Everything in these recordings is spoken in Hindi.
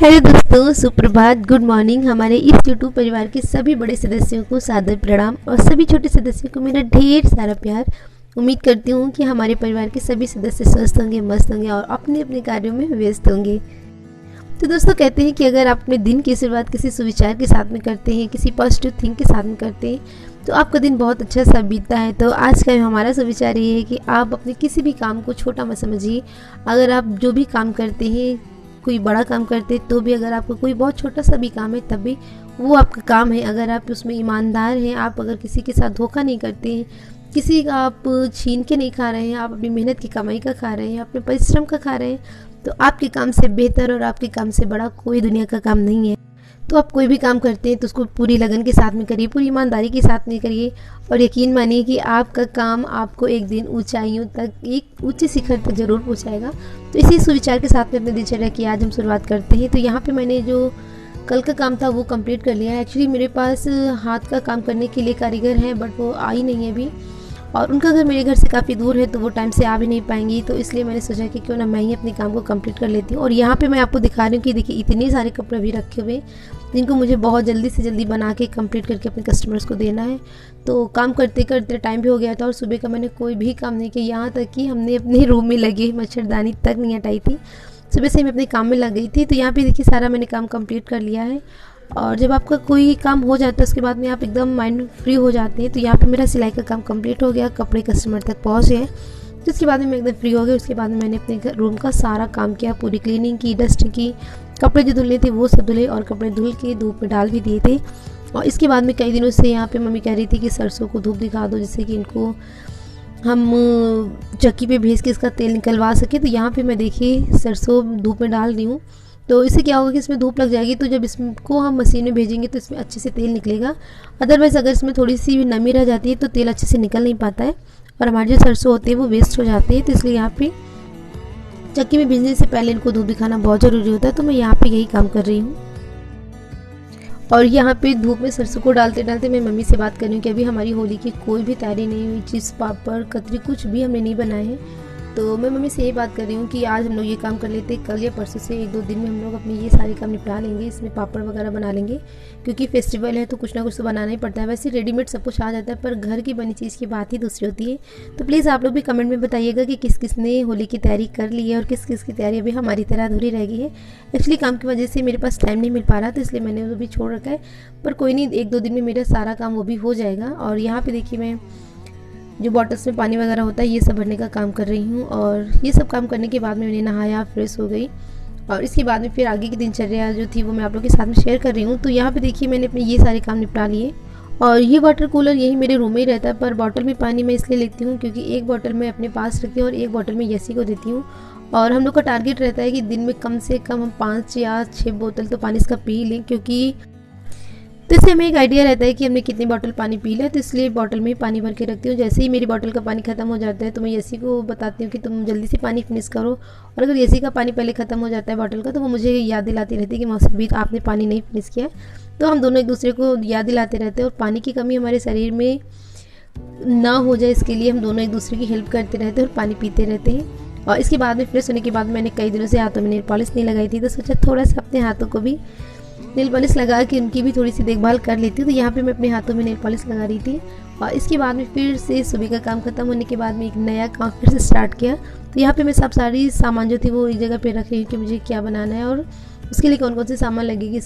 हेलो दोस्तों, सुप्रभात, गुड मॉर्निंग। हमारे इस यूट्यूब परिवार के सभी बड़े सदस्यों को सादर प्रणाम और सभी छोटे सदस्यों को मेरा ढेर सारा प्यार। उम्मीद करती हूँ कि हमारे परिवार के सभी सदस्य स्वस्थ होंगे, मस्त होंगे और अपने अपने कार्यों में व्यस्त होंगे। तो दोस्तों, कहते हैं कि अगर आप अपने दिन की शुरुआत किसी सुविचार के साथ में करते हैं, किसी पॉजिटिव थिंक के साथ में करते हैं, तो आपका दिन बहुत अच्छा सा बीतता है। तो आज का हमारा सुविचार ये है कि आप अपने किसी भी काम को छोटा मत समझिए। अगर आप जो भी काम करते हैं, कोई बड़ा काम करते तो भी, अगर आपको कोई बहुत छोटा सा भी काम है तब भी वो आपका काम है। अगर आप उसमें ईमानदार हैं, आप अगर किसी के साथ धोखा नहीं करते हैं, किसी का आप छीन के नहीं खा रहे हैं, आप अपनी मेहनत की कमाई का खा रहे हैं, अपने परिश्रम का खा रहे हैं, तो आपके काम से बेहतर और आपके काम से बड़ा कोई दुनिया का काम नहीं है। तो आप कोई भी काम करते हैं तो उसको पूरी लगन के साथ में करिए, पूरी ईमानदारी के साथ में करिए और यकीन मानिए कि आपका काम आपको एक दिन ऊंचाइयों तक, एक ऊंचे शिखर तक ज़रूर पहुंचाएगा। तो इसी सुविचार के साथ में अपने दिनचर्या की आज हम शुरुआत करते हैं। तो यहाँ पे मैंने जो कल का काम था वो कंप्लीट कर लिया है। एक्चुअली मेरे पास हाथ का काम करने के लिए कारीगर हैं, बट वो आई नहीं है अभी, और उनका घर मेरे घर से काफ़ी दूर है तो वो टाइम से आ भी नहीं पाएंगी। तो इसलिए मैंने सोचा कि क्यों ना मैं ही अपने काम को कंप्लीट कर लेती हूँ। और यहाँ पे मैं आपको दिखा रही हूँ कि देखिए इतने सारे कपड़े भी रखे हुए जिनको मुझे बहुत जल्दी से जल्दी बना के कंप्लीट करके अपने कस्टमर्स को देना है। तो काम करते करते टाइम भी हो गया था और सुबह का मैंने कोई भी काम नहीं किया, यहाँ तक कि हमने अपने रूम में लगी मच्छरदानी तक नहीं हटाई थी। सुबह से मैं अपने काम में लग गई थी। तो यहाँ पे देखिए सारा मैंने काम कंप्लीट कर लिया है। और जब आपका कोई काम हो जाता है उसके बाद में आप एकदम माइंड फ्री हो जाते हैं। तो यहाँ पे मेरा सिलाई का काम कंप्लीट हो गया, कपड़े कस्टमर तक पहुँच गए। तो उसके बाद में मैं एकदम फ्री हो गई। उसके बाद में मैंने अपने रूम का सारा काम किया, पूरी क्लीनिंग की, डस्ट की, कपड़े जो धुलने थे वो सब धुले और कपड़े धुल के धूप में डाल भी दिए थे। और इसके बाद में कई दिनों से यहाँ पे मम्मी कह रही थी कि सरसों को धूप दिखा दो जिससे कि इनको हम चक्की पे भेज के इसका तेल निकलवा सके। तो यहाँ पे मैं देखिए सरसों धूप में डाल रही हूँ। तो इससे क्या होगा कि इसमें धूप लग जाएगी, तो जब इसको हम मशीन में भेजेंगे तो इसमें अच्छे से तेल निकलेगा। अदरवाइज़ अगर इसमें थोड़ी सी भी नमी रह जाती है तो तेल अच्छे से निकल नहीं पाता है और हमारे जो सरसों होते हैं वो वेस्ट हो जाते हैं। तो इसलिए यहाँ पे चक्की में भेजने से पहले इनको धूप दिखाना बहुत ज़रूरी होता है। तो मैं यहाँ पे यही काम कर रही हूँ। और यहाँ पे धूप में सरसों को डालते डालते मैं मम्मी से बात कर रही हूँ कि अभी हमारी होली की कोई भी तैयारी नहीं हुई, चिप्स, पापड़, कतरी कुछ भी हमने नहीं बनाए हैं। तो मैं मम्मी से यही बात कर रही हूँ कि आज हम लोग ये काम कर लेते, कल या परसों से 1-2 दिन में हम लोग अपने ये सारे काम निपटा लेंगे, इसमें पापड़ वगैरह बना लेंगे, क्योंकि फेस्टिवल है तो कुछ ना कुछ तो बनाना ही पड़ता है। वैसे रेडीमेड सब कुछ आ जाता है पर घर की बनी चीज़ की बात ही दूसरी होती है। तो प्लीज़ आप लोग भी कमेंट में बताइएगा कि किस किस ने होली की तैयारी कर ली है और किस किस की तैयारी अभी हमारी तरह अधूरी रह गई है। एक्चुअली काम की वजह से मेरे पास टाइम नहीं मिल पा रहा तो इसलिए मैंने वो भी छोड़ रखा है, पर कोई नहीं, 1-2 दिन में मेरा सारा काम वो भी हो जाएगा। और यहाँ पे देखिए मैं जो बॉटल्स में पानी वगैरह होता है ये सब भरने का काम कर रही हूँ। और ये सब काम करने के बाद में मैंने नहाया, फ्रेश हो गई और इसके बाद में फिर आगे की दिनचर्या जो थी वो मैं आप लोगों के साथ में शेयर कर रही हूँ। तो यहाँ पे देखिए मैंने अपने ये सारे काम निपटा लिए और ये वाटर कूलर यही मेरे रूम में ही रहता है, पर बॉटल में पानी मैं इसलिए लेती हूँ क्योंकि एक बॉटल मैं अपने पास रखती हूँ और एक बॉटल मैं यसी को देती हूँ। और हम लोग का टारगेट रहता है कि दिन में कम से कम हम 5 या 6 बोतल तो पानी इसका पी लें, क्योंकि तो इससे हमें एक आइडिया रहता है कि हमने कितनी बॉटल पानी पी लिया। तो इसलिए बॉटल में ही पानी भर के रखती हूँ। जैसे ही मेरी बॉटल का पानी ख़त्म हो जाता है तो मैं यसी को बताती हूँ कि तुम जल्दी से पानी फिनिश करो। और अगर यसी का पानी पहले ख़त्म हो जाता है बॉटल का तो वो मुझे याद दिलाती रहती है कि मौसमी आपने पानी नहीं फिनिश किया। तो हम दोनों एक दूसरे को याद दिलाते रहते हैं और पानी की कमी हमारे शरीर में ना हो जाए इसके लिए हम दोनों एक दूसरे की हेल्प करते रहते हैं और पानी पीते रहते हैं। और इसके बाद में फ्रेश होने के बाद मैंने कई दिनों से हाथों में नेल पॉलिश नहीं लगाई थी, तो सोचा थोड़ा सा अपने हाथों को भी नेल पॉलिश लगा के उनकी भी थोड़ी सी देखभाल कर लेती हूँ। तो यहाँ पे मैं अपने हाथों में नेल पॉलिश लगा रही थी और इसके बाद में फिर से सुबह का काम खत्म होने के बाद में एक नया काम फिर से स्टार्ट किया। तो यहाँ पे मैं सब सारी सामान जो थी वो एक जगह पे रख रही हूँ कि मुझे क्या बनाना है और उसके लिए कौन कौन से सामान लगेगी।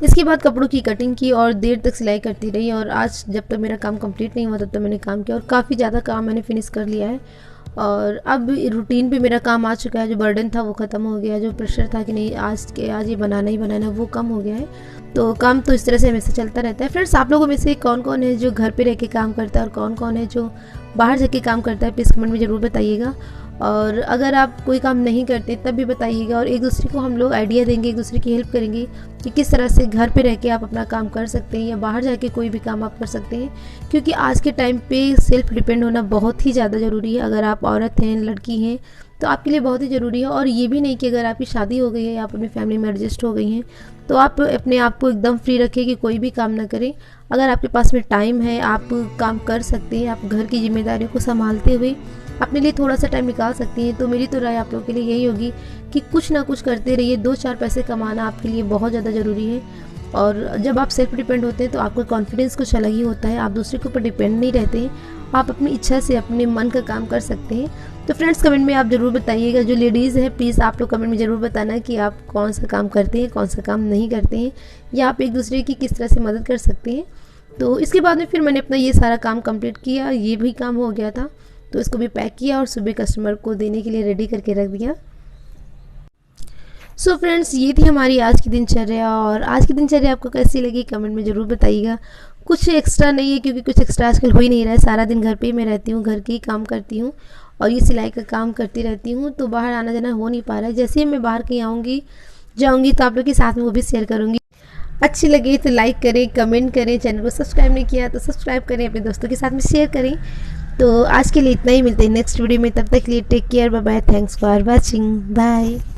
इसके बाद कपड़ों की कटिंग की और देर तक सिलाई करती रही। और आज जब तक मेरा काम कंप्लीट नहीं हुआ तब तक मैंने काम किया और काफ़ी ज़्यादा काम मैंने फिनिश कर लिया है। और अब रूटीन पे मेरा काम आ चुका है, जो बर्डन था वो ख़त्म हो गया, जो प्रेशर था कि नहीं आज ये बनाना ही बनाना वो कम हो गया है। तो काम तो इस तरह से हमेशा चलता रहता है। फ्रेंड्स, आप लोगों में से कौन कौन है जो घर पे रह के काम करता है और कौन कौन है जो बाहर जाके काम करता है, प्लीज़ कमेंट में ज़रूर बताइएगा। और अगर आप कोई काम नहीं करते तब भी बताइएगा और एक दूसरे को हम लोग आइडिया देंगे, एक दूसरे की हेल्प करेंगे कि किस तरह से घर पे रह के आप अपना काम कर सकते हैं या बाहर जाके कोई भी काम आप कर सकते हैं। क्योंकि आज के टाइम पे सेल्फ डिपेंड होना बहुत ही ज़्यादा ज़रूरी है। अगर आप औरत हैं, लड़की हैं तो आपके लिए बहुत ही ज़रूरी है। और ये भी नहीं कि अगर आपकी शादी हो गई है या आप अपनी फैमिली में एडजस्ट हो गई हैं तो आप अपने आप को एकदम फ्री रखें कि कोई भी काम ना करें। अगर आपके पास में टाइम है, आप काम कर सकते हैं, आप घर की जिम्मेदारियों को संभालते हुए अपने लिए थोड़ा सा टाइम निकाल सकती हैं। तो मेरी तो राय आप लोगों के लिए यही होगी कि कुछ ना कुछ करते रहिए। 2-4 पैसे कमाना आपके लिए बहुत ज़्यादा ज़रूरी है। और जब आप सेल्फ डिपेंड होते हैं तो आपका कॉन्फिडेंस कुछ अलग ही होता है, आप दूसरे के ऊपर डिपेंड नहीं रहते हैं, आप अपनी इच्छा से अपने मन का काम कर सकते हैं। तो फ्रेंड्स, कमेंट में आप ज़रूर बताइएगा, जो लेडीज़ हैं प्लीज़ आप लोग कमेंट में ज़रूर बताना कि आप कौन सा काम करते हैं, कौन सा काम नहीं करते हैं, या आप एक दूसरे की किस तरह से मदद कर सकते हैं। तो इसके बाद में फिर मैंने अपना ये सारा काम कंप्लीट किया, ये भी काम हो गया था, तो इसको भी पैक किया और सुबह कस्टमर को देने के लिए रेडी करके रख दिया। सो फ्रेंड्स, ये थी हमारी आज की दिनचर्या। और आज की दिनचर्या आपको कैसी लगी कमेंट में ज़रूर बताइएगा। कुछ एक्स्ट्रा नहीं है, क्योंकि कुछ एक्स्ट्रा आजकल हो ही नहीं रहा है। सारा दिन घर पे ही मैं रहती हूँ, घर के ही काम करती हूँ और ये सिलाई का काम करती रहती हूँ, तो बाहर आना जाना हो नहीं पा रहा है। जैसे ही मैं बाहर कहीं जाऊँगी तो आप लोग के साथ में वो भी शेयर करूँगी। अच्छी लगे तो लाइक करें, कमेंट करें, चैनल को सब्सक्राइब नहीं किया तो सब्सक्राइब करें, अपने दोस्तों के साथ में शेयर करें। तो आज के लिए इतना ही, मिलते हैं नेक्स्ट वीडियो में। तब तक के लिए take care, bye bye, thanks for watching, bye.